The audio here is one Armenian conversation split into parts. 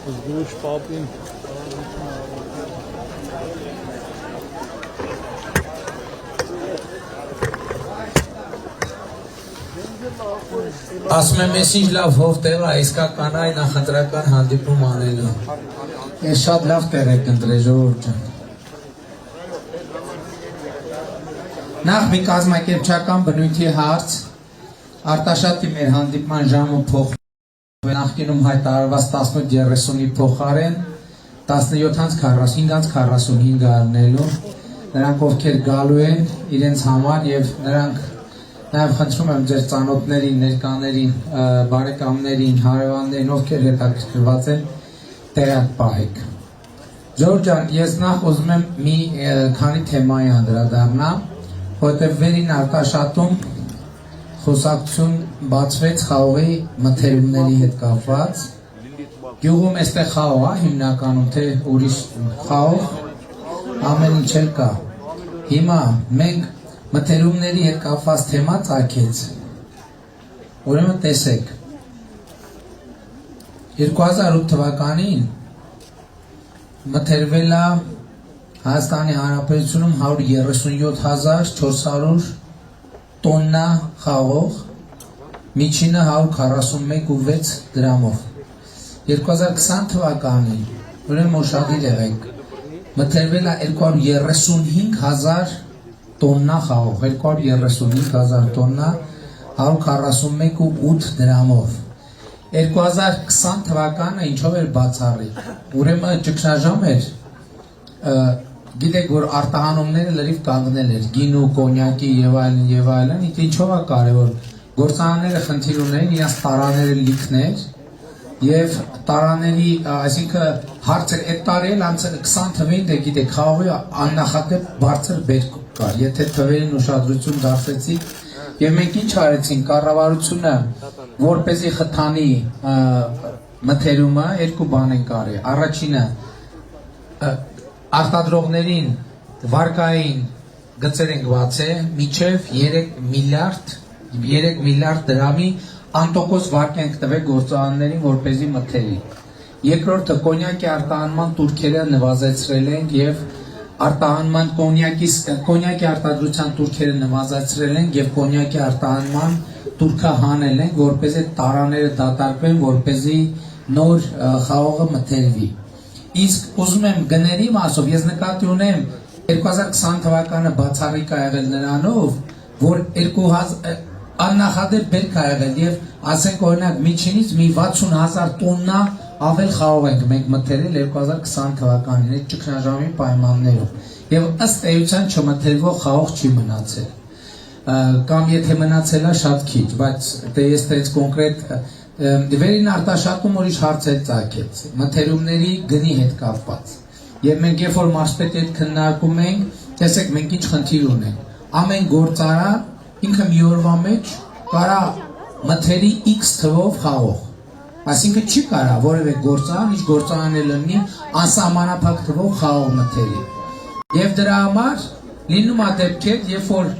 Özgür Babin. Ասում եմ ես ինչ լավ հով տեղ է, իսկական այ նախընտրական հանդիպում անելու։ Ես շատ լավ տեղ եք ընտրել ժողովուրդ ջան։ Նախ մի կազմակերպչական բնույթի հարց, Արտաշատի մեր հանդիպման ժամը փոխվել է նախկինում հայտարարված 18:30-ի փոխարեն 17:45 առնելու, նրանք ովքեր գալու են իրենց համար եւ նրանք Նաև խնդրում եմ ձեր ծանոթներին, ներկաներին, բարեկամներին, հարևաններին, ովքեր հետաքրքրված են, տեղյակ պահեք։ Ժողովուրդ ջան, ես նախ ուզում եմ մի քանի թեմայի անդրադառնամ, որտեղ վերին Արտաշատում խոսակցություն բացվեց խաղողի մթերումների հետ կապված։ Գյուղում էստեղ խաղող է հիմնականում, թե ուրիշ խաղող, ամեն ինչ էլ կա։ Հիմա մենք մթերումների հետ կապված թեմա ծագեց, ուրեմն տեսեք, 2008 թվականին մթերվել է Հայաստանի Հանրապետությունում 137,400 տոննա խաղող, միջինը 141,6 դրամով։ 2020 թվականին, ուրեմն ուշադիր եղեք, մթերվել է 235,000 տոննա խաղող, 235,000 տոննա 141,8 դրամով։ 2020 թվականը ինչով էր բացառիկ, ուրեմն ճգնաժամ էր, գիտեք, որ արտահանումները լրիվ կանգնել էր, գինու, կոնյակի եւ այլն, ինչով է կարևոր, գործարանները խնդիր ունեն, իրենց տարաները լիքներ եւ տարաների, այսինքն հարցեր այդ տարի էլ 20 թվին դե գիտեք, խաղողի աննախադեպ բարձր բերք կար, եթե թվերին ուշադրություն դարձեցիք եւ մենք ինչ արեցինք, կառավարությունը որպեսզի խթանի մթերումը երկու բան են կարի, առաջինը արտադրողներին վարկային գծեր ենք բացել մինչև 3 միլիարդ դրամի անտոկոս վարկ ենք տվել գործարաններին, որպեսզի մթերի։ Երկրորդը կոնյակի արտահանման տուրքերը նվազեցրել ենք եւ արտահանման կոնյակի արտադրության տուրքերը նվազեցրել ենք եւ կոնյակի արտահանման տուրքը հանել ենք, որպեսզի տարաները դատարկվեն, որպեսզի նոր խաղողը մթերվի։ Իսկ ուզում եմ գների մասով, ես նկատի ունեմ 2020 թվականը բացառիկ է եղել նրանով, որ 2000 աննախադեպ բերք է եղել եւ ասենք օրինակ միջինից մի 60,000 տոննա ավել խաղող ենք մենք մթերել 2020 թվականին այդ ճգնաժամի պայմաններով եւ ըստ էության չմթերվող խաղող չի մնացել կամ եթե մնացել է շատ քիչ, բայց դե ես տենց կոնկրետ վերին Արտաշատում ուրիշ հարց է ծագեց մթերումների գնի հետ կապված եւ մենք երբ որ մարզպետի հետ քննարկում ենք, տեսեք մենք ինչ խնդիր ունենք ամեն գործարան ինքը մի օրվա մեջ կարա մթերի X թվով խաղող Այսինքն չի կարա որևէ գործան, ինչ գործան լինի անսահմանափակ թվով խաղող մթերի։ Եվ դրա համար լինում է դեպքեր, երբ որ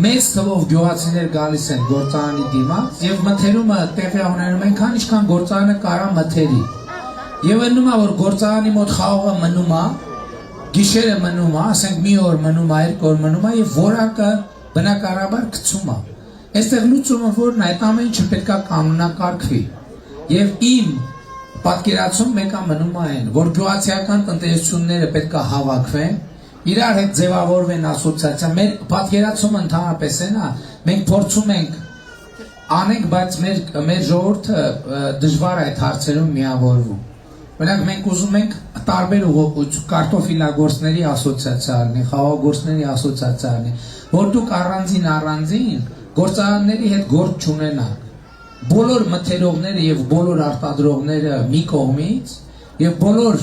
մեծ թվով գյուղացիներ գալիս են գործարանի դիմաց եւ մթերումը տեղի ունենում այնքան ինչքան գործարանը կարա մթերի։ Եվ ելնում է որ գործարանի մոտ խաղողը մնում է, գիշերը մնում է, ասենք մի օր մնում է, երկու օր մնում է եւ որակը բնակարաբար գցում է։ Այստեղ լուծումը որն է, այդ ամեն ինչը պետք է կանոնակարգվի։ Եվ իմ պատկերացում մեկը մնում է այն, որ գյուղացիական տնտեսությունները պետք է հավաքվեն, իրար հետ ձևավորվեն ասոցիացիա, մեր պատկերացումը ընդհանրապես այն է, մենք փորձում ենք անենք, բայց մեր ժողովուրդը դժվար է այդ հարցերում միավորվում։ Օրինակ մենք ուզում ենք տարբեր կարտոֆիլագործների ասոցիացիա լինի, խաղողագործների ասոցիացիա լինի, որ դուք առանձին գործարանների հետ գործ չունենաք։ Բոլոր մթերողները եւ բոլոր արտադրողները մի կողմից եւ բոլոր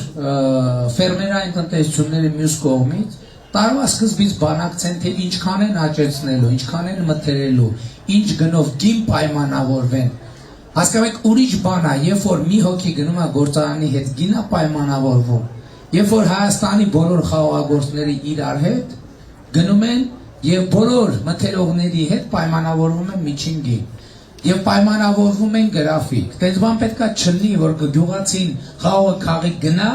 ֆերմերային տնտեսությունները մյուս կողմից տարվա սկզբից բանակցեն թե ինչքան են աճեցնելու, ինչքան են մթերելու, ինչ գնով կին պայմանավորվեն։ Հասկացեք, ուրիշ բան է, երբ որ մի հոգի գնում է գործարանի հետ գինա պայմանավորվում, երբ որ Հայաստանի բոլոր խաղողագործները իրար հետ գնում են եւ բոլոր մթերողների հետ պայմանավորվում են միջին գին եւ պայմանավորվում են գրաֆիկ։ Դες բան պետքա չլինի, որ գյուղացին խաղողը քաղի գնա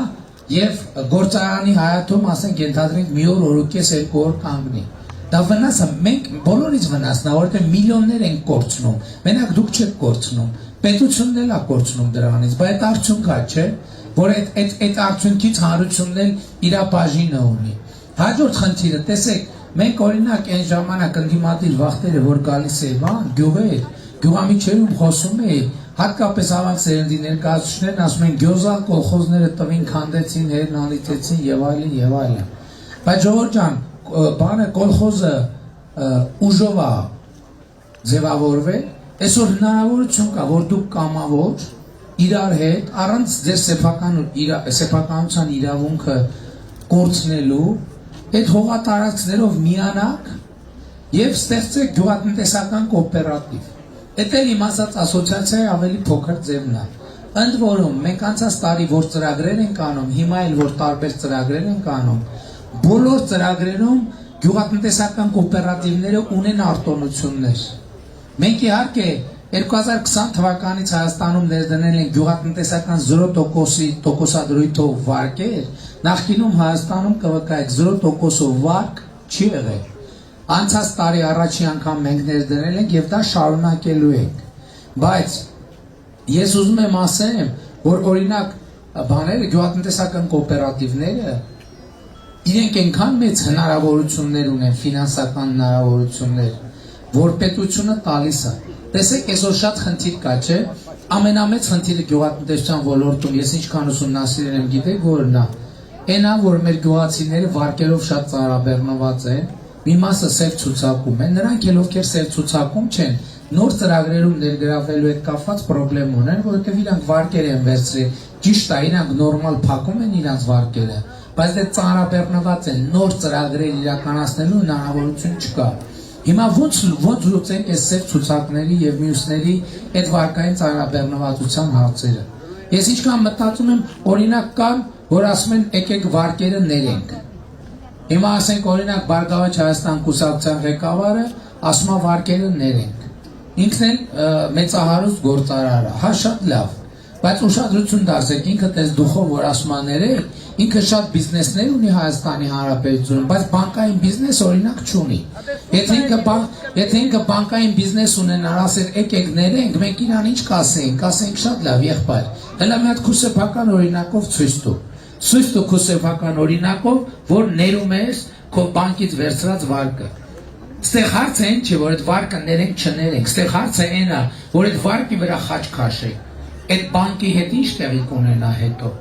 եւ գործարանի հայաթում ասենք ենթադրենք մի օր օրուկես երկու օր կանգնի։ Դա վնաս է, մենք բոլորից վնասն է, որովհետեւ միլիոններ են կորցնում։ Մենակ դուք չեք կորցնում, պետությունն էլ է կորցնում դրանից, բայց արդյունքա չէ, որ այդ արդյունքից հանրությունն էլ իր բաժինը ունի։ Հաջորդ խնդիրը, տեսեք, մենք օրինակ այն ժամանակ ընդդիմադիր վախտերը, որ գալիս է բան, գյուղեր, գյուղամիջերում խոսում է, հատկապես ավանք սերնդի ներկայացուցիչներն ասում են գյոզա կոլխոզները տվին, քանդեցին, հերն անիծեցին եւ այլն եւ այլն։ Բայց ժողովուրդ ջան, բանը կոլխոզը ուժով է ձևավորվել, այսօր հնարավորություն կա, որ դուք կամավոր իրար հետ առանց ձեր սեփականության իրավունքը կորցնելու այդ հողատարածքներով միանաք եւ ստեղծեք գյուղատնտեսական կոոպերատիվ։ Այդ էլ իմ ասած ասոցիացիայի ավելի փոքր ձևն է։ Ընդ որում մենք անցած տարի որ ծրագրեր ենք անում, հիմա էլ որ տարբեր ծրագրեր ենք անում, բոլոր ծրագրերում գյուղատնտեսական կոոպերատիվները ունեն արտոնություններ։ Մենք իհարկե 2020 թվականից Հայաստանում ներդնել են գյուղատնտեսական 0% տոկոսադրույթով վարկեր, նախկինում Հայաստանում կվկայեք 0%-ով վարկ չի եղել։ Անցած տարի առաջի անգամ մենք ներդնել ենք եւ դա շարունակելու ենք։ Բայց ես ուզում եմ ասեմ, որ օրինակ բաները գյուղատնտեսական կոոպերատիվները իրենք այնքան մեծ հնարավորություններ ունեն, ֆինանսական հնարավորություններ, որ պետությունը տալիս է։ Տեսեք, այսօր շատ խնդիր կա, չէ՞։ Ամենամեծ խնդիրը գյուղատնտեսության ոլորտում ես ինչքան ուսումնասիրել եմ, գիտեք որն է։ Այն է, որ մեր գյուղացիները վարկերով շատ ծառաբեռնված են, մի մասը սև ցուցակում են, նրանք էլ ովքեր սև ցուցակում չեն, նոր ծրագրերում ներգրավվելու հետ կապված խնդրեմ ունեն, որովհետև իրանք վարկեր են վերցրել, ճիշտ է, իրանք նորմալ փակում են իրանք վարկերը, բայց դե ծառաբեռնված են, նոր ծրագրեր իրականացնելու հնարավորություն չկա։ Հիմա ոնց լուծենք այս սև ցուցակների եւ մյուսների այդ վարկային ծառաբեռնվածության հարցերը։ Ես ինչքան մտածում եմ, օրինակ կան, որ ասում են եկեք վարկերը ներենք։ Հիմա ասենք օրինակ Բարգավաճ Հայաստան կուսակցության ղեկավարը ասում է վարկերը ներենք։ Ինքն էլ մեծահարուստ գործարար է, հա շատ լավ, բայց ուշադրություն դարձեք, ինքը տես դուխով որ ասում է ներենք, ինքը շատ բիզնեսներ ունի Հայաստանի Հանրապետությունում, բայց բանկային բիզնես օրինակ չունի։ Եթե ինքը բանկային բիզնես ունենար, ասեր եկեք ներենք, մենք իրան ինչ կասենք, ասենք շատ լավ եղբայր։ Հələ մի հատ քուսեփական օրինակով ցույց տու։ Ցույց տու քուսեփական օրինակով, որ ներում ես քո բանկից վերցրած վարկը։ Ստեղ հարցը այն չէ, որ այդ վարկը ներենք չներենք, ստեղ հարցը այն է, որ այդ վարկի վրա խաչ քաշեք։ Այդ բանկի հետ ինչ տեղի կունենա հետո։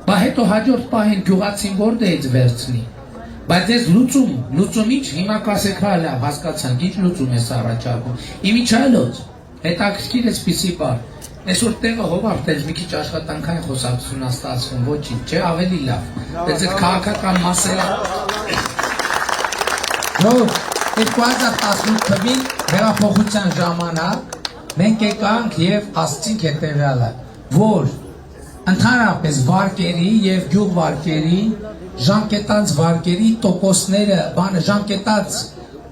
Բա հետո հաջորդ պահին գյուղացին որտեղից վերցնի։ Բայց այս լուծում ինչ հիմա կասեք հա լավ հասկացանք, ինչ լուծում ես առաջարկում։ Իմիջայլոց հետաքրքիր է սպիսի բար։ Այսօր տեղը հովարտել մի քիչ աշխատանքային խոսակցություն է ստացվում, ոչինչ, չէ, ավելի լավ։ Բայց այդ քաղաքական մասերը 2018 թվականին հեղափոխության ժամանակ մենք եկանք եւ ասացինք հետեւյալը, որ ընդհանրապես վարկերի եւ գյուղ վարկերի ժամկետած վարկերի տոկոսները, բանը ժամկետած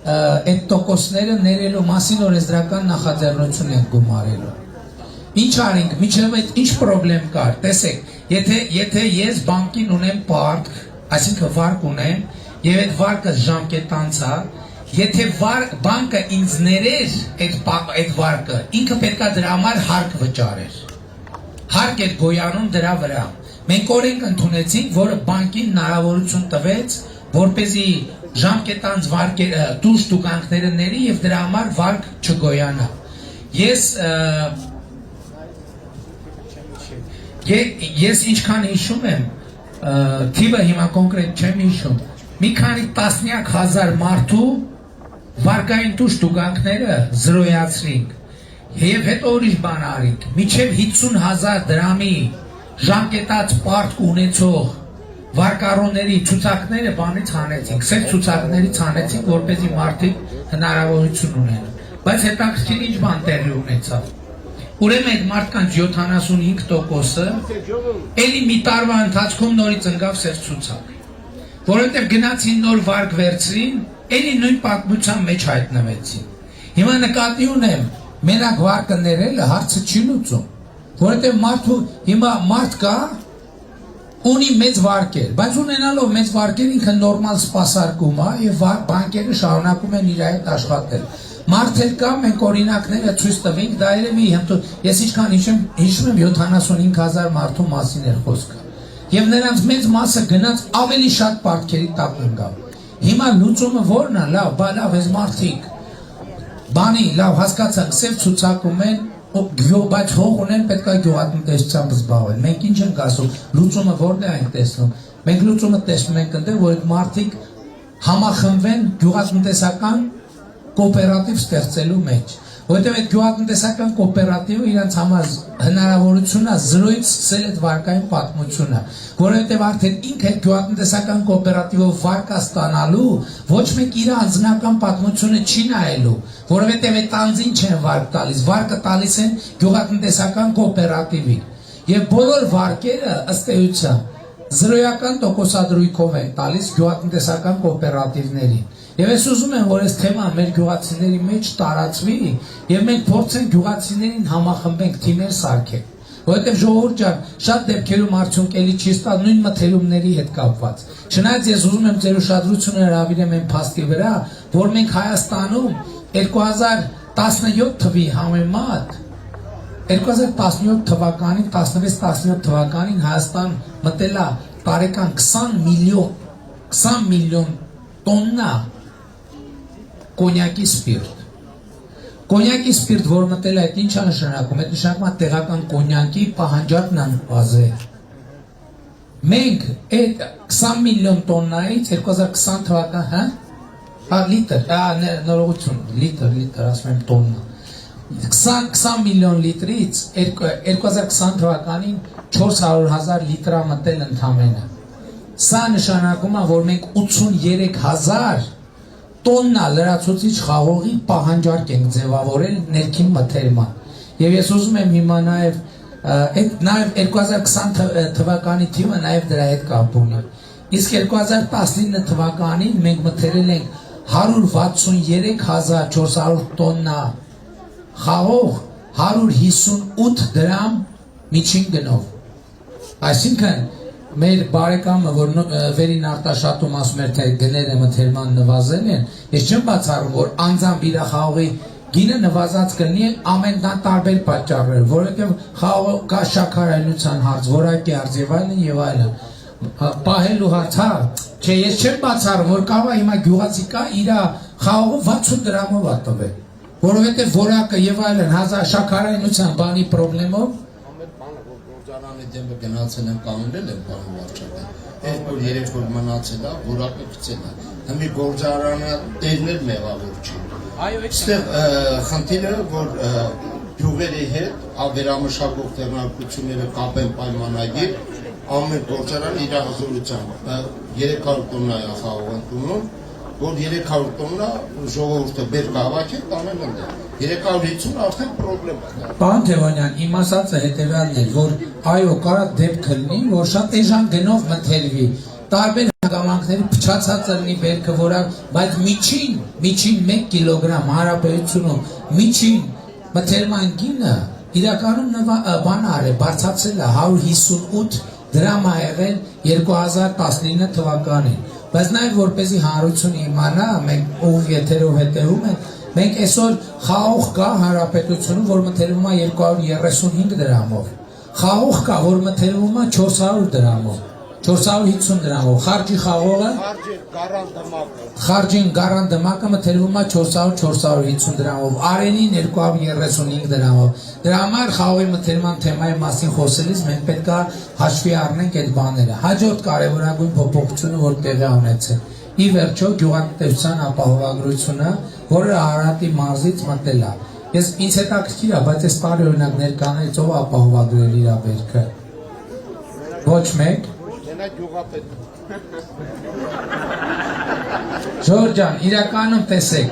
այդ տոկոսները ներելու մասին օրենսդրական նախաձեռնություն են գումարելու։ Ինչ արինք, միջև այդ ինչ պրոբլեմ կար, տեսեք, եթե ես բանկին ունեմ պարտք, այսինքն վարկ ունեմ, եւ այդ վարկը ժամկետանց է, եթե բանկը ինձ ներեր այդ վարկը, ինքը պետքա դրա համար հարկ վճարեր։ Հարկ էր գոյանում դրա վրա։ Մենք օրենք ընդունեցինք, որը բանկին հնարավորություն տվեց, որպեսզի ժամկետանց վարկերը դուրս տուգանքները ների եւ դրա համար վարկ չգոյանա։ Ես ինչքան հիշում եմ, թիվը հիմա կոնկրետ չեմ հիշում, մի քանի տասնյակ հազար մարդու վարկային դուրս տուգանքները զրոյացրինք եւ հետո ուրիշ բան արինք, միջև 50,000 դրամի ժամկետած պարտք ունեցող վարկառոների ցուցակները բանից հանեցինք, սև ցուցակներից հանեցինք, որպեսզի մարդիկ հնարավորություն ունեն։ Բայց հետաքրքիր ինչ բան տեղի ունեցավ։ Ուրեմն այդ մարդկանց 75%-ը էլի մի տարվա ընթացքում նորից ընկավ սև ցուցակ, որովհետև գնացին նոր վարկ վերցրին, էլի նույն պատմության մեջ հայտնվեցին։ Հիմա նկատի ունեմ, մենակ վարկը ներելը հարցը չի լուծում, որովհետև հիմա մարդ կա ունի մեծ վարկեր, բայց ունենալով մեծ վարկեր ինքը նորմալ սպասարկում է եւ բանկերը շարունակում են իր այդ աշխատել։ Մարդ էլ կա, մենք օրինակները ցույց տվենք, դա երևի ես ինչքան հիշում եմ 75,000 մարդու մասին էր խոսքը։ Եվ նրանց մեծ մասը գնաց ավելի շատ պարտքերի տակ ընկավ։ Հիմա լուծումը ո՞րն է, լավ, այս մարդիկ լավ հասկացանք, սև ցուցակում են, բայց հող ունեն, պետք է գյուղատնտեսությամբ զբաղվեն։ Մենք ինչ ենք ասում, լուծումը ո՞րն է այն տեսնում։ Մենք լուծումը տեսնում ենք այնտեղ, որ այդ մարդիկ համախմբվեն գյուղատնտեսական կոոպերատիվ ստեղծելու մեջ, որովհետև այդ գյուղատնտեսական կոոպերատիվը իրենց համար հնարավորություն է զրոյից սկսել այդ վարկային պատմությունը, որովհետև արդեն ինքը այդ գյուղատնտեսական կոոպերատիվով վարկա ստանալու ոչ մեկ իր անձնական պատմությունը չի նայելու, որովհետև այդ անձին չեն վարկ տալիս, վարկը տալիս են գյուղատնտեսական կոոպերատիվին, եւ բոլոր վարկերը ըստ էության զրոյական տոկոսադրույքով են տալիս գյուղատնտեսական կոոպերատիվներին։ Եվ ես ուզում եմ, որ այս թեման մեր գյուղացիների մեջ տարածվի եւ մենք փորձենք գյուղացիներին համախմբենք, թիմեր սարքենք, որովհետեւ ժողովուրդ ջան, շատ դեպքերում արդյունք էլի չի ստա նույն մթերումների հետ կապված։ Չնայած ես ուզում եմ ձեր ուշադրությունը հրավիրեմ այն փաստի վրա, որ մենք Հայաստանում 2017 թվի համեմատ 2017 թվականին, 16-17 թվականին Հայաստան մտել է տարեկան 20 միլիոն տոննա կոնյակի սպիրտ։ Կոնյակի սպիրտ, որ մտել է, այդ ինչ է նշանակում, այդ նշանակում է տեղական կոնյակի պահանջարկն անվազել։ Մենք այդ 20 միլիոն տոննայից 2020 թվական, լիտր, ասում եմ տոննա, 20 միլիոն լիտրից 2020 թվականին 400,000 լիտրա մտել ընդամենը։ Սա նշանակում է, որ մենք 83,000 տոննա լրացուցիչ խաղողի պահանջարկ ենք ձևավորել ներքին մթերման։ Եվ ես ուզում եմ հիմա նաև 2020 թվականի թիվը նաև դրա հետ կապ ունի։ Իսկ 2019 թվականին մենք մթերել ենք 163,400 տոննա խաղող 158 դրամ միջին գնով։ Այսինքն մեր բարեկամը, որ վերին արտաշատում ասում էր, թե գները մթերման նվազել են, ես չեմ բացառում, որ անձամբ իր խաղողի գինը նվազած կլինի ամեն տարբեր պատճառներ, որովհետև խաղողը կա շաքարայնության հարց, որակի հարց եւ այլն։ Պահելու հարց, չէ, ես չեմ բացառում, որ կարող է հիմա գյուղացի կա իր խաղողը 60 դրամով է տվել, որովհետև որակը եւ այլն շաքարայնության բանի պրոբլեմով դեմը գնացել են կանոնել են բան վարչական, այդ որ երեք որ մնացել է, որակը գցել է, հմի գործարանը տերներ մեղավոր չի։ Այստեղ խնդիրը, որ գյուղերի հետ ավերամշակող տեղնակությունները կապեն պայմանագիր, ամեն գործարան իր հզորությամբ 300 տոննա է խաղող ընդունում, որ 300 տոննա ժողովուրդը բեր կհավաքի տանեն ընդ 350 արդեն խնդրեմ է։ Պարոն Թևանյան, իմ ասածը հետևյալն էր, որ այո, կարա դեպք լինի, որ շատ էժան գնով մթերվի, տարբեր հանգամանքների փչացած լինի բերքը, որը, բայց միջին 1 կիլոգրամ հարաբերությունում միջին մթերման գինը իրականում բան արել, բարձրացել է 158 դրամ ա եղել 2019 թվականին, բայց նաև որպեսզի հանրությունը իմանա, մենք ով եթերով հետևում ենք, մենք այսօր խաղող կա հանրապետությունում, որ մթերվում է 235 դրամով, խաղող կա, որ մթերվում է 400 դրամով, 450 դրամով, խարջի խաղողը, խարջին գարան դմակը մթերվում է 400-450 դրամով, արենին 235 դրամով, դրա համար խաղողի մթերման թեմայի մասին խոսելիս մենք պետք է հաշվի առնենք այդ բաները, հաջորդ կարևորագույն փոփոխությունը, որ տեղի ունեցել, ի վերջո գյուղատնտեսության ապահովագրությունը, որը Արարատի մարզից մտել է, ինձ հետաքրքիր է, բայց այս տարի օրինակ ներկաներից ով ապահովագրել իր բերքը, ոչ մեկ, Ժողովուրդ ջան, իրականում տեսեք,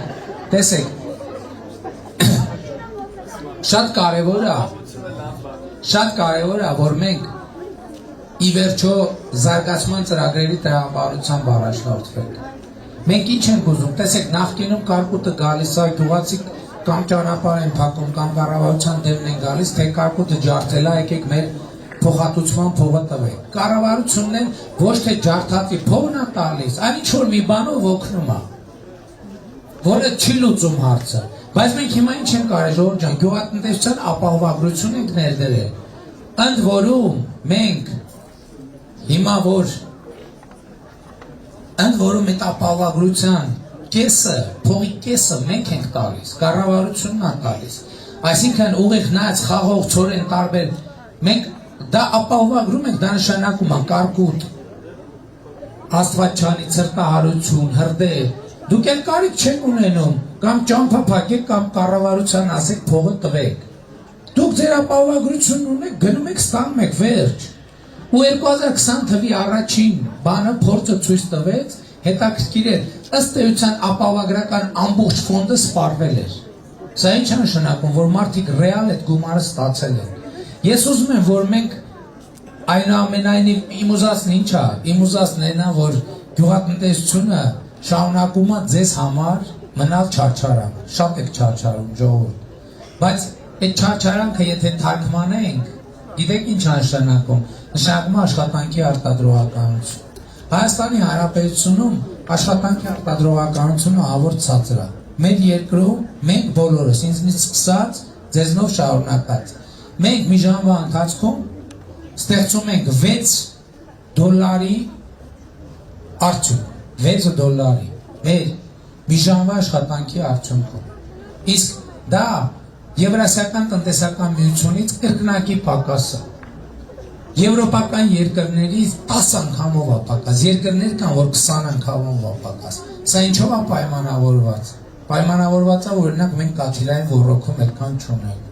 շատ կարևոր է, որ մենք ի վերջո զարգացման ծրագրերի տրամաբանությամբ առաջնորդվենք։ Մենք ինչ ենք ուզում, տեսեք, նախկինում կարկուտը գալիս է, գյուղացիք կամ ճանապարհ են փակում, կամ կառավարության դեմն են գալիս, թե կարկուտը ջարդել է, եկեք մեր փոխհատուցման փողը տվեք։ Կառավարությունն են ոչ թե ջարդածի փողն է տալիս, այլ ինչ-որ մի բանով օգնում է, որը չի լուծում հարցը։ Բայց մենք հիմա ինչ ենք արել, ժողովուրդ ջան, գյուղատնտեսության ապահովագրություն ենք ներդրել։ Ընդ որում մենք հիմա որ այդ ապահովագրության կեսը, փողի կեսը մենք ենք տալիս, կառավարությունն է տալիս։ Այսինքն ուղիղ նայած խաղող ծորեն տարբեր մենք դա ապահովագրում ենք, դա նշանակում է կարկուտ, աստվածչանի ցրտահարություն, հրդեհ, դուք էլ կարիք չեք ունենում, կամ ճամփա փակեք, կամ կառավարության ասեք փողը տվեք։ Դուք ձեր ապահովագրությունն ունեք, գնում եք, ստանում եք, վերջ։ Ու 2020 թվի առաջին բանը փորձը ցույց տվեց, հետաքրքիր է, ըստ էության ապահովագրական ամբողջ ֆոնդը սպառվել էր։ Սա ինչ է նշանակում, որ մարդիկ ռեալ այդ գումարը ստացել են։ Ես ուզում եմ, որ մենք այնուամենայնիվ իմ ուզածն ինչ է, իմ ուզածն այն է, որ գյուղատնտեսությունը շարունակում է ձեզ համար մնալ չարչարանք, շատ եք չարչարում ժողովուրդ, բայց այդ չարչարանքը եթե թարգմանենք, գիտեք ինչ է նշանակում, նշանակում է աշխատանքի արտադրողականություն։ Հայաստանի Հանրապետությունում աշխատանքի արտադրողականությունը ավոր ցածր է։ Մեր երկրում մենք բոլորս, ինձնից սկսած, ձեզնով շարունակած, մենք մի ժամվա ընթացքում ստեղծում ենք 6 դոլարի արդյունք, 6 դոլարի մեր մի ժամվա աշխատանքի արդյունքում։ Իսկ դա Եվրասիական տնտեսական միությունից կրկնակի պակաս է։ Եվրոպական երկրներից 10 անգամով է պակաս, երկրներ կան, որ 20 անգամով է պակաս։ Սա ինչով է պայմանավորված։ Պայմանավորված է, օրինակ մենք կաթիլային ոռոգում այդքան չունենք։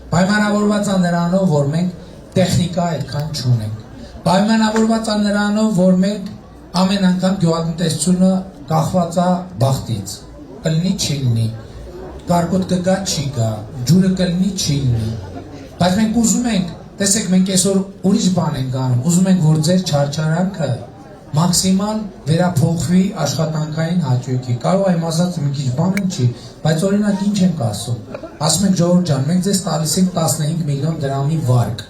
Պայմանավորված է նրանով, որ մենք տեխնիկա այդքան չունենք։ Պայմանավորված է նրանով, որ մենք ամեն անգամ գյուղատնտեսությունը կախված է բախտից։ Կլինի, չի լինի։ Կարկոտ կգա, չի գա, ջուրը կլինի, չի լինի։ Բայց մենք ուզում ենք, տեսեք, մենք այսօր ուրիշ բան ենք անում, ուզում ենք, որ ձեր չարչարանքը մաքսիմալ վերափոխվի աշխատանքային հաճույքի։ Կարող եմ ասած մի քիչ բան չի, բայց օրինակ ինչ ենք ասում։ Ասում ենք ժողովուրդ ջան, մենք ձեզ տալիս ենք 15 միլիոն դրամի վարկ։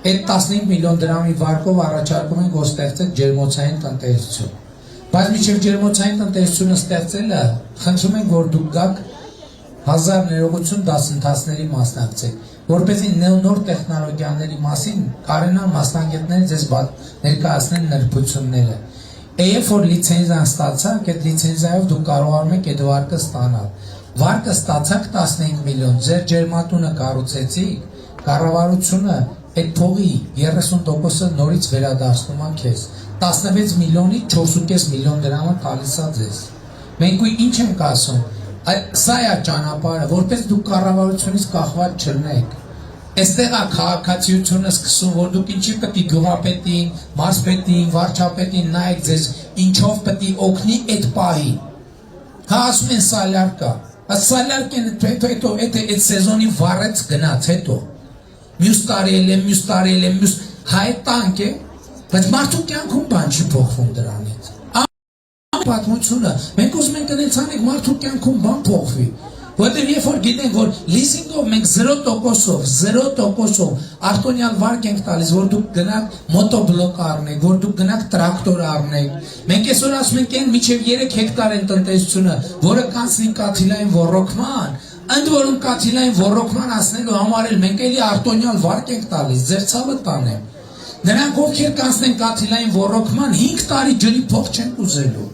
Այդ 15 միլիոն դրամի վարկով առաջարկում ենք, որ ստեղծեք ջերմոցային տնտեսություն։ Բայց մինչև ջերմոցային տնտեսությունը ստեղծելը, խնդրում ենք, որ դուք գաք 1000 ներողություն դասընթացների մասնակցեք, որպեսզի նոր տեխնոլոգիաների մասին կարենան մասնագետները ձեզ ներկայացնեն նրբությունները։ Երբ որ լիցենզիան ստացաք, այդ լիցենզիայով դուք կարողանում եք այդ վարկը ստանալ։ Վարկը ստացաք 15 միլիոն, ձեր ջերմատունը կառուցեցիք, կառավարությունը այդ փողի 30%-ը նորից վերադարձնում է քեզ։ 16 միլիոնի 4.5 միլիոն դրամը տալիս է ձեզ։ Մենք ու ինչ ենք ասում, սա է ճանապարհը, որպես դուք կառավարությունից կախված չլինեք։ Այստեղ է քաղաքացիությունը սկսում, որ դուք ինչի պետք է գյուղապետին, մարզպետին, վարչապետին նայեք ձեզ ինչով պետք է օգնի այդ պահին։ Հա ասում են սալյարկա։ Սալյարկեն հետո այդ սեզոնի վառեց գնաց հետո։ Մյուս տարի էլ մյուս հայ տանկ է, բայց մարդու կյանքում բան չի փոխվում դրանից։ Պատմությունը մենք ուզում ենք կնեցանենք մարդու կյանքում բան փոխվի։ Որտեղ երբ որ գիտենք, որ լիզինգով մենք 0% արտոնյալ վարկ ենք տալիս, որ դուք գնաք մոտոբլոկ առնեք, որ դուք գնաք տրակտոր առնեք։ Մենք այսօր ասում ենք այն միջև 3 հեկտար են տնտեսությունը, որը կանցնի կաթիլային ոռոգման, ընդ որում կաթիլային ոռոգման ասնելու համար էլ մենք էլի արտոնյալ վարկ ենք տալիս, ձեր ցավը տանեմ։ Նրանք ովքեր կանցնեն կաթիլային ոռոգման 5 տարի ջրի փող չեն ուզելու։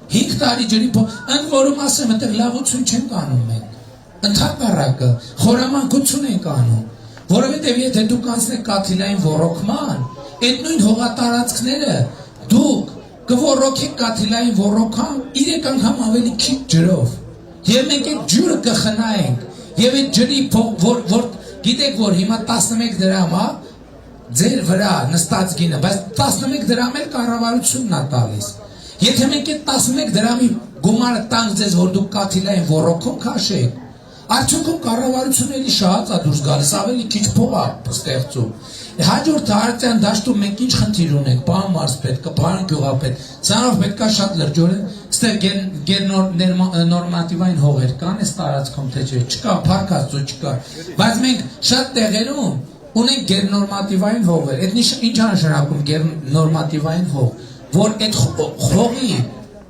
5 տարի ջրի փող, ընդ որում ասեմ, այդտեղ լավություն չենք անում մենք։ Ընդհակառակը խորամանկություն ենք անում, որովհետև եթե դուք անցնեք կաթիլային ոռոգման, այդ նույն հողատարածքները դուք կոռոգեք կաթիլային ոռոգան 3 անգամ ավելի քիչ ջրով։ Եվ մենք այդ ջուրը կխնայենք, եւ այդ ջրի փող, որ գիտեք որ հիմա 11 դրամ է ձեր վրա նստած գինը, բայց 11 դրամ էլ կառավարությունն է տալիս։ Եթե մենք այդ 11 դրամի գումարը տանք ձեզ, որ դուք կաթիլային ոռոգում քաշեք, արդյունքում կառավարությունը էլի շահած է դուրս գալիս, ավելի քիչ փող է ստեղծում։ Հաջորդ հարցյան դաշտում մենք ինչ խնդիր ունենք, պարոն մարզպետ, պարոն գյուղապետ, սրանով պետք է շատ լրջորեն, ստեղ գերնորմատիվային հողեր կան այս տարածքում, թե չէ, չկա, փառք Աստծո չկա, բայց մենք շատ տեղերում ունենք գերնորմատիվային հողեր, այդ ինչ է նշանակում գերնորմատիվային հող, որ այդ հողի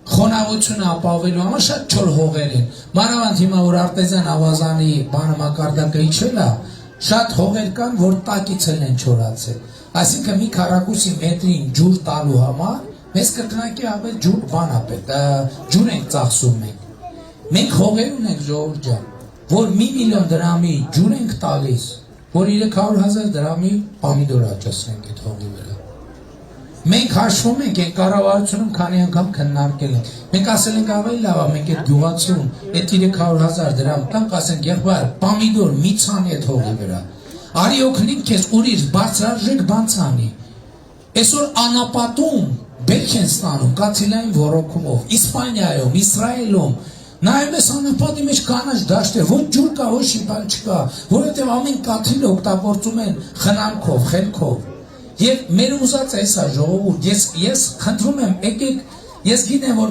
խոնավությունը ապահովելու համար շատ չոր հողեր են։ Մանավանդ հիմա որ արտեզյան ավազանի բանը մակարդակը իջել է, շատ հողեր կան, որ տակից են չորացել։ Այսինքն մի քառակուսի մետրին ջուր տալու համար մեզ կրկնակի ավել ջուր բան է պետք, ջուր ենք ծախսում մենք։ Մենք հողեր ունենք ժողովուրդ ջան, որ 1 միլիոն դրամի ջուր ենք տալիս, որ 300,000 դրամի պամիդոր աճացնենք այդ հողի վրա։ Մենք հաշվում ենք այն կառավարությունում քանի անգամ քննարկել ենք։ Մենք ասել ենք ավելի լավ է մենք այդ գյուղացուն այդ 300,000 դրամ տանք, ասենք եղբայր պամիդոր մի ցանի այդ հողի վրա։ Արի օգնենք քեզ ուրիշ բարձրարժեք բան ցանի։ Այսօր անապատում բերք են ստանում կաթիլային ոռոգումով, Իսպանիայում, Իսրայելում։ Նայում ես անապատի մեջ կանաչ դաշտեր, ոչ ջուր կա, ոչ բան չկա, որովհետև ամեն կաթիլը օգտագործում են խնամքով, խելքով։ Եվ մեր ուզած է սա ժողովուրդ, ես խնդրում եմ, եկեք, ես գիտեմ, որ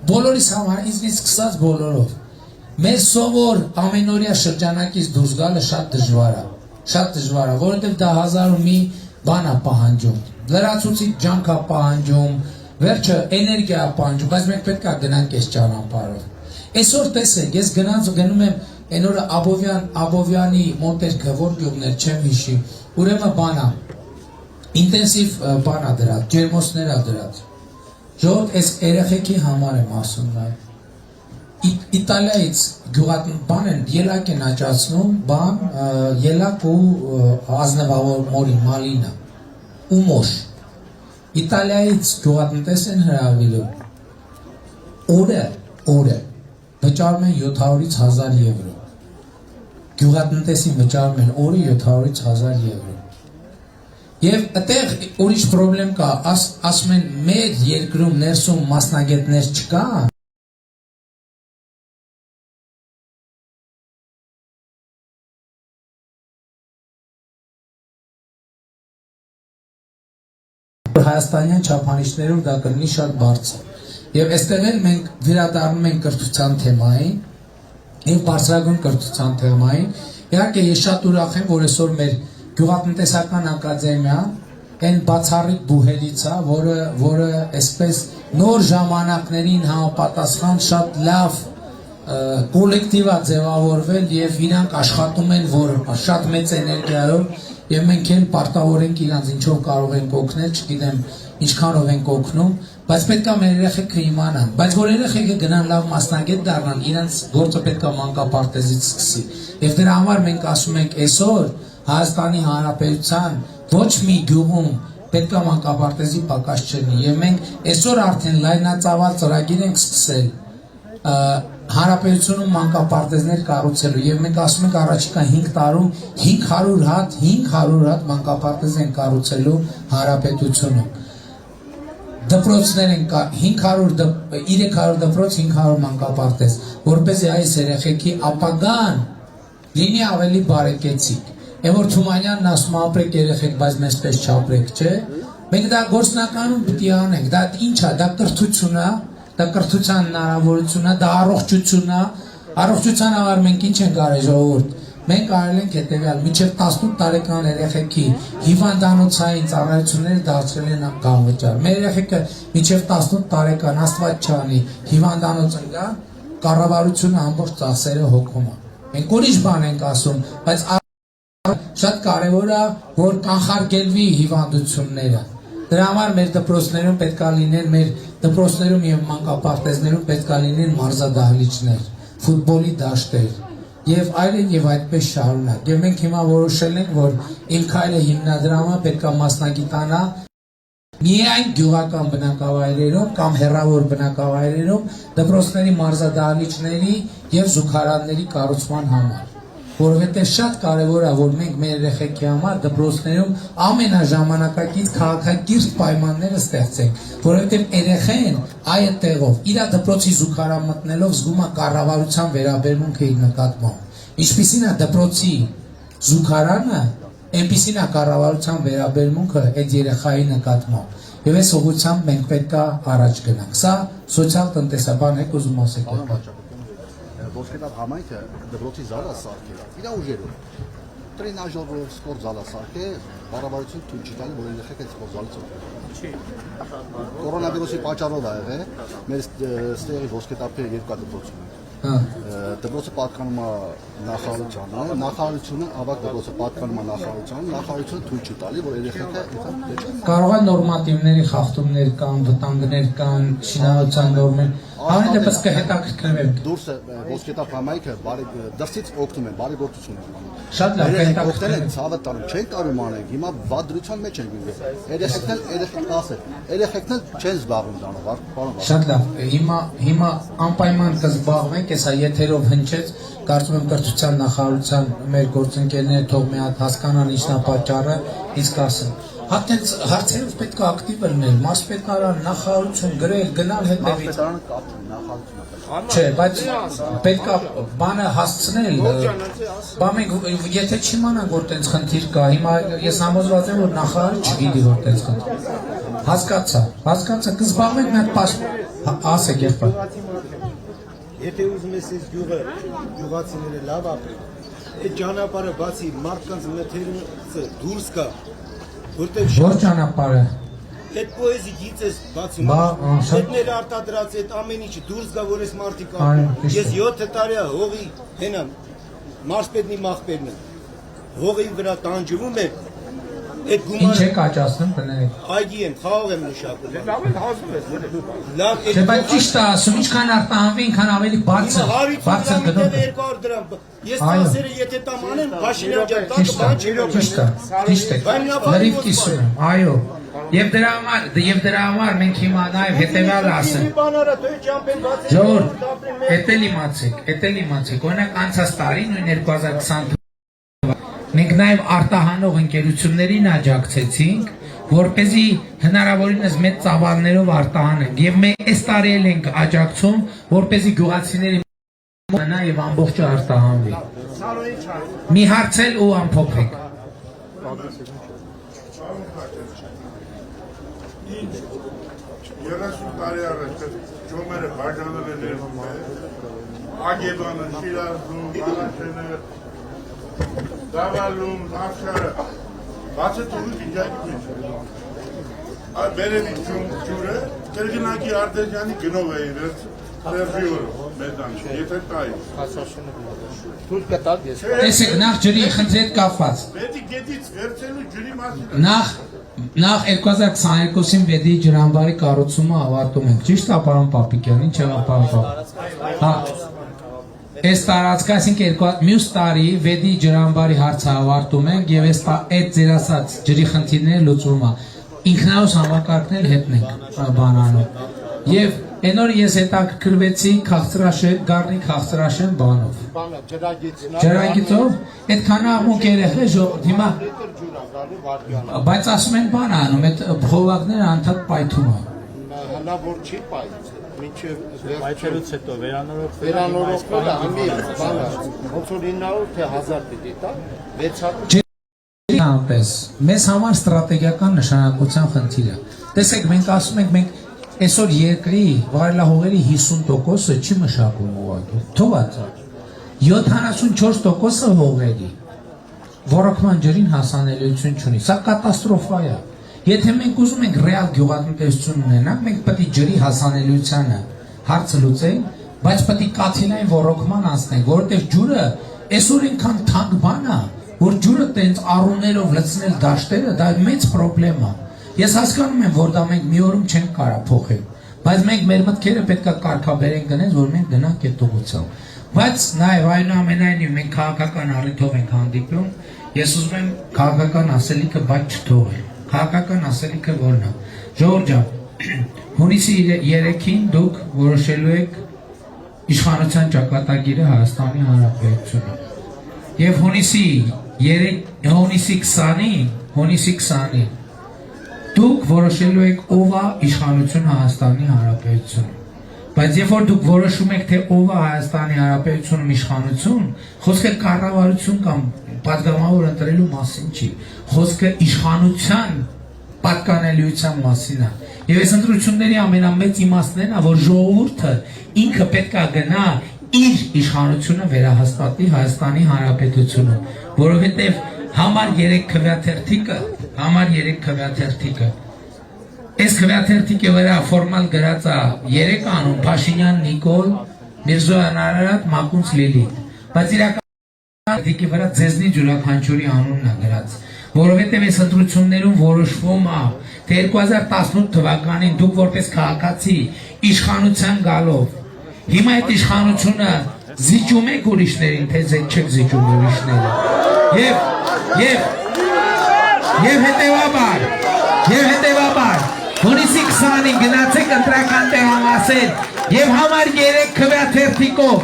բոլորիս համար, ինձնից սկսած բոլորով, մեր սովոր ամենօրյա շրջանակից դուրս գալը շատ դժվար է, որովհետև դա 1001 բան է պահանջում, լրացուցիչ ջանք է պահանջում, վերջը էներգիա է պահանջում, բայց մենք պետք է գնանք այս ճանապարհով։ Այսօր տեսեք, ես գնում եմ այն օրը Աբովյանի մոտերքը, որ գյուղներ չեմ հիշի, ուրեմն բանա, ինտենսիվ բանա դրած, ջերմոցներ է դրած։ Ժողովուրդ, այս երեխեքի համար եմ ասում նաև։ Իտալիայից գյուղատնտեսական են ելակ են աճացնում, ելակ ու ազնվամորի մալինա ու մոշ։ Իտալիայից գյուղատնտես են հրավիրում։ Օրը վճարում են 700-ից 1000 եվրո։ Գյուղատնտեսին վճարում են օրը 700-ից 1000 եվրո։ Եվ այդտեղ ուրիշ պրոբլեմ կա, ասում են մեր երկրում ներսում մասնագետներ չկան։ Հայաստանյան չափանիշներում դա կլինի շատ բարձր։ Եվ այստեղ էլ մենք վերադառնում ենք կրթության թեմային, եւ բարձրագույն կրթության թեմային։ Իհարկե ես շատ ուրախ եմ, որ այսօր մեր գյուղատնտեսական ակադեմիան այն բացառիկ բուհերից է, որը այսպես նոր ժամանակներին համապատասխան շատ լավ կոլեկտիվ է ձևավորվել եւ իրանք աշխատում են, որ շատ մեծ էներգիայով եւ մենք էլ պարտավոր ենք իրանց ինչով կարող ենք օգնել, չգիտեմ ինչքանով ենք օգնում, բայց պետք է մեր երեխեքը իմանան, բայց որ երեխեքը գնան լավ մասնագետ դառնան, իրանց գործը պետք է մանկապարտեզից սկսի։ Եվ դրա համար մենք ասում ենք այսօր Հայաստանի Հանրապետության ոչ մի գյուղում պետք է մանկապարտեզի պակաս չլինի եւ մենք այսօր արդեն լայնածավալ ծրագիր ենք սկսել Հանրապետությունում մանկապարտեզներ կառուցելու եւ մենք ասում ենք առաջիկա 5 տարում 500 հատ մանկապարտեզ են կառուցելու հանրապետությունում։ Դպրոցներ են 300 դպրոց 500 մանկապարտեզ, որպեսզի այս երեխեքի ապագան լինի ավելի բարեկեցիկ։ Եվ որ Թումանյանն ասում ապրեք երեխեք, բայց մեզպես չապրեք, չէ։ Մենք դա գործնականում պետք է անենք, դա ինչ է, դա կրթություն է, դա կրթության հնարավորություն է, դա առողջություն է, առողջության համար մենք ինչ ենք արել ժողովուրդ։ Մենք արել ենք հետևյալ, մինչև 18 տարեկան երեխեքի հիվանդանոցային ծառայությունները դարձրել են անվճար։ Մեր երեխեքը մինչև 18 տարեկան աստված չանի հիվանդանոց ընկա, կառավարությունը ամբողջ ծախսերը հոգում է։ Մենք ուրիշ բան ենք ասում, բայց շատ կարևոր է, որ կանխարգելվի հիվանդությունները։ Դրա համար մեր դպրոցներում պետք է լինեն, մեր դպրոցներում եւ մանկապարտեզներում պետք է լինեն մարզադահլիճներ, ֆուտբոլի դաշտեր եւ այլն եւ այդպես շարունակ։ Եվ մենք հիմա որոշել ենք, որ Իմ քայլը հիմնադրամը պետք է մասնագիտանա միայն գյուղական բնակավայրերում կամ հեռավոր բնակավայրերում դպրոցների մարզադահլիճների եւ զուգարանների կառուցման համար։ Որովհետև շատ կարևոր է, որ մենք մեր երեխեքի համար դպրոցներում ամենաժամանակակից քաղաքակիրթ պայմանները ստեղծենք, որովհետև երեխեն այդ տեղով իր դպրոցի զուգարան մտնելով զգում է կառավարության վերաբերմունքը իր նկատմամբ։ Ինչպիսին է դպրոցի զուգարանը, այնպիսին է կառավարության վերաբերմունքը այդ երեխայի նկատմամբ։ Եվ այս ուղղությամբ մենք պետք է առաջ գնանք։ Սա սոցիալ-տնտեսաբան եք ուզում ասեք։ Ոսկետապ համայնքը դպրոցի զալա սարքել, իր ուժերով, տրենաժոր սպորտ զալա սարքել, կառավարություն թույլ չի տալի, որ երեխեք այդ սպորտ զալից օգտվեն։ Կորոնավիրուսի պատճառով ա եղել, մեր ստեղի ոսկետապի երկու դպրոց ունենք։ Դպրոցը պատկանում է նախարարությանը, նախարարությունը ավագ դպրոցը պատկանում է նախարարությանը, նախարարությունը թույլ չի տալի, որ երեխեքը կարող է նորմատիվների խախտումներ կան, վտանգներ կան, շինարարության նորմեր, Այն դեպս կհետաքրքրվեմ։ Դուրս ոսկետապ համայնքը դրսից օգնում են, բարեգործություն են անում։ Շատ լավ, օգնել են ցավը տանում, չեն կարող անենք, հիմա վադրության մեջ են գտնվում։ Երեխեքն էլ չեն զբաղվում դրանով, պարոն։ Շատ լավ, հիմա անպայման կզբաղվենք, հեսա եթերով հնչեց, կարծում եմ կրթության նախարարության մեր գործընկերները թող մի հատ հասկանան ինչն է պատճառը, իսկ ասեն։ Հատենց հարցերով պետք է ակտիվ լինել, մարզպետարան, նախարարություն, գրել, գնալ հետևից։ Չէ, բայց պետք է բանը հասցնել, բա մենք եթե չիմանանք, որ տենց խնդիր կա, հիմա ես համոզված եմ, որ նախարարը չգիտի, որ տենց խնդիր։ Հասկացա, կզբաղվենք մի հատ ասեք եղբայր։ Եթե ուզում ես այս գյուղը, գյուղացիները լավ ապրեն, այդ ճանապարհը բացի մարդկանց մթերքը դուրս գա, Որ ճանապարհը։ Այդ պոեզի գիծես բացում։ Հետները արտադրած այդ ամեն ինչը դուրս գա, որ այս մարդիկ ապրեն։ Ես 7 տարի հողի հենամ մարզպետնի մախբերն է։ Հողի վրա տանջվում է։ Այդ գումարը Ինչ եք աճացնում բներեք։ Այգի եմ, խաղող եմ մշակում։ Լավ էլ հազում ես։ Լավ, Չէ, բայց ճիշտ է ասում, ինչքան արտահանվի, այնքան ավելի բարձր գնով։ 200 դրամ։ Ես տասերը եթե տամ անեմ, Փաշինյան ջան, տակը բան չի լինում։ Ճիշտ է։ Լրիվ կիսում եմ, այո։ Եվ դրա համար մենք հիմա նաև հետևյալը ասենք։ Ժողովուրդ, էդ էլ իմացեք, օրինակ անցած տարի նույն 2020 մենք նաև արտահանող ընկերություններին աջակցեցինք, որպեսզի հնարավորինս մեծ ծավալներով արտահանենք։ Եվ մենք այս տարի էլ ենք աջակցում, որպեսզի գյուղացիների մնա եւ ամբողջը արտահանվի։ Մի հարցել ու ամփոփեք։ 30 տարի առաջ ճոմերը բաժանել են ներվում Ագեբանը, Շիրազում, Ալաշենը, Դավալում, Աֆշարը, բացը ծուղի վիճակի մեջ։ Բերևի ջուրը, կրգնակի Արտեզյանի գնով էին Սերժի օրը, մեզան, եթե տայի։ Թույլ կտալ ես։ Տեսեք, նախ ջրի խնդրի հետ կապված։ Պետի գետից վերցելու ջրի մասին։ Նախ 2022-ին Վեդի ջրամբարի կառուցումը ավարտում ենք։ Ճիշտ է, պարոն Պապիկյան, ինչ է պարոն։ Հա։ Այս տարածքը, այսինքն մյուս տարի Վեդի ջրամբարի հարցը ավարտում ենք եւ այդ ձեր ասած ջրի խնդիրները լուծվում է։ Ինքնայոց համակարգներ հետնենք բանանում։ Եվ Այնօր ես հետաքրքրվեցի քաղցրաշեն, գառնի քաղցրաշեն բանով։ Բանը ջրագիծն Ջրագիծով այդքան աղմուկ երեխա ժողովուրդ հիմա ջուր ակալի վարկյանը։ բայց ասում են բան անում, այդ փողակները անդադ պայթում է։ Հնա որ չի պայթ, մինչև Այցելուց հետո վերանորոգ վերանորոգվելը ամի բանը ոնց որ 900 թե 1000 պիտի տա 600 Անպես մեզ համար ստրատեգիական նշանակության խնդիր է։ Տեսեք, մենք ասում ենք մենք այսօր երկրի վարելահողերի 50%-ը չի մշակում ուղղակի։ Թողած 74%-ը հողերի ոռոգման ջրին հասանելիություն չունի։ Սա կատաստրոֆա է։ Եթե մենք ուզում ենք ռեալ գյուղատնտեսություն ունենալ, մենք պետք է ջրի հասանելիությանը հարցը լուծենք, բայց պետք է կաթիլային ոռոգման անցնենք, որովհետև ջուրը այսօր ինքան թանկ բան է, որ ջուրը տենց առումներով լցնել դաշտերը, դա մեծ խնդրեմ է։ Ես հասկանում եմ, որ դա մենք մի օրում չենք կարող փոխել, բայց մենք մեր մտքերը պետք է կարգաբերենք գնենք, որ մենք գնանք այդ ուղղությամբ։ Բայց նաև այնուամենայնիվ մենք քաղաքական առիթով ենք հանդիպում, ես ուզում եմ քաղաքական ասելիքը բաց չթողել։ Քաղաքական ասելիքը որն է։ Ժողովուրդ ջան, հունիսի 3-ին դուք որոշելու եք իշխանության ճակատագիրը Հայաստանի Հանրապետությունը։ Եվ հունիսի 20-ին դուք որոշելու եք ով է իշխանություն Հայաստանի Հանրապետությունը։ Բայց երբ որ դուք որոշում եք թե ով է Հայաստանի Հանրապետությունում իշխանություն, խոսքը կառավարություն կամ պատգամավոր ընտրելու մասին չի, խոսքը իշխանության պատկանելիության մասին է։ Եվ այս ընտրությունների ամենամեծ իմաստն է, որ ժողովուրդը ինքը պետք է գնա իր իշխանությունը վերահաստատի Հայաստանի Հանրապետությունում, որովհետև համար 3 քվեաթերթիկը այս քվեաթերթիկի վրա ֆորմալ գրած է 3 անուն՝ Փաշինյան Նիկոլ, Միրզոյան Արարատ, Մակունց Լիլիթ, բայց իրական դիկի վրա ձեզնի յուրաքանչյուրի անունն է գրած, որովհետև այս ընտրություններում որոշվում է, թե 2018 թվականին դուք որպես քաղաքացի իշխանության գալով, հիմա այդ իշխանությունը զիջում եք ուրիշներին, թե չեք զիջում ուրիշներին, եւ հետեւաբար հունիսի 20-ին գնացեք ընտրական տեղամասեր եւ համար 3 քվեաթերթիկով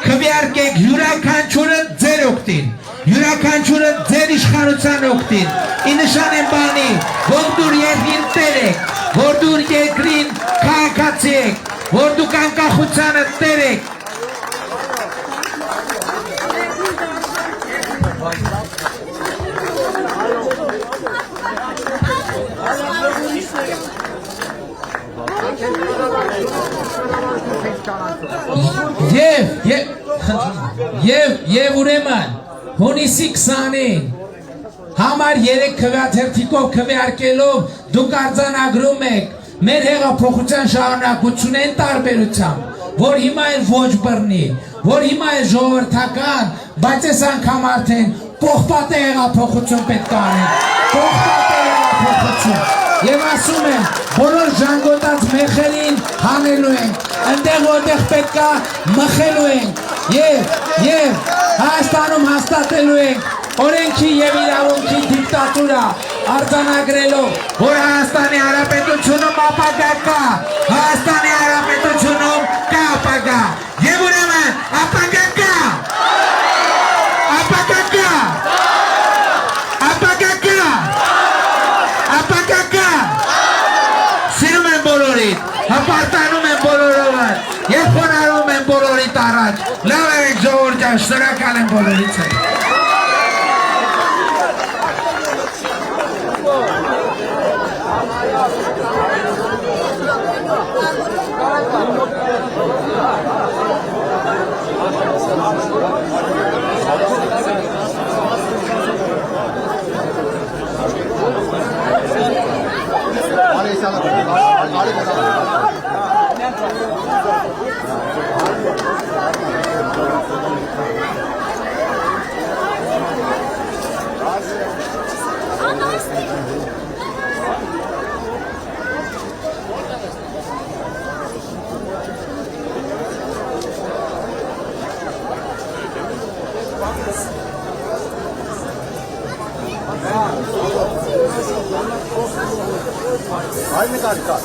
քվեարկեք յուրաքանչյուրը ձեր օգտին, յուրաքանչյուրը ձեր իշխանության օգտին, ի նշան են բանի, որ դուր երկրին տեր եք, որ դուր երկրին քաղաքացի եք, որ դուք անկախությանը տեր եք։ Եվ ուրեմն հունիսի 20-ին համար 3 քվեաթերթիկով քվեարկելով դուք արձանագրում եք մեր հեղափոխության շարունակությունը այն տարբերությամբ, որ հիմա էլ ոչ բռնի, որ հիմա էլ ժողովրդական, բայց այս անգամ արդեն պողպատե հեղափոխություն պետք է անենք, պողպատե հեղափոխություն։ Եվ ասում եմ, բոլոր ժանգոտած մեխերին հանելու ենք, ընդեղ որտեղ պետք է մխելու ենք, եւ Հայաստանում հաստատելու ենք օրենքի եւ իրավունքի դիկտատուրա, արձանագրելով, որ Հայաստանի Հանրապետությունում ապագա կա, Հայաստանի Հանրապետությունում կա ապագա, եւ ուրեմն ապագա կա, ապագա կա, ապագա կա, ապագա կա, սիրում եմ բոլորիդ, հպարտանում եմ բոլորովը, եւ խոնարհում եմ բոլորիդ առաջ, լավ եք ժողովուրդ ջան, շնորհակալ եմ բոլորիդ հետ։ Hayır, ne kadar?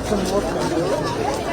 Zum Wort.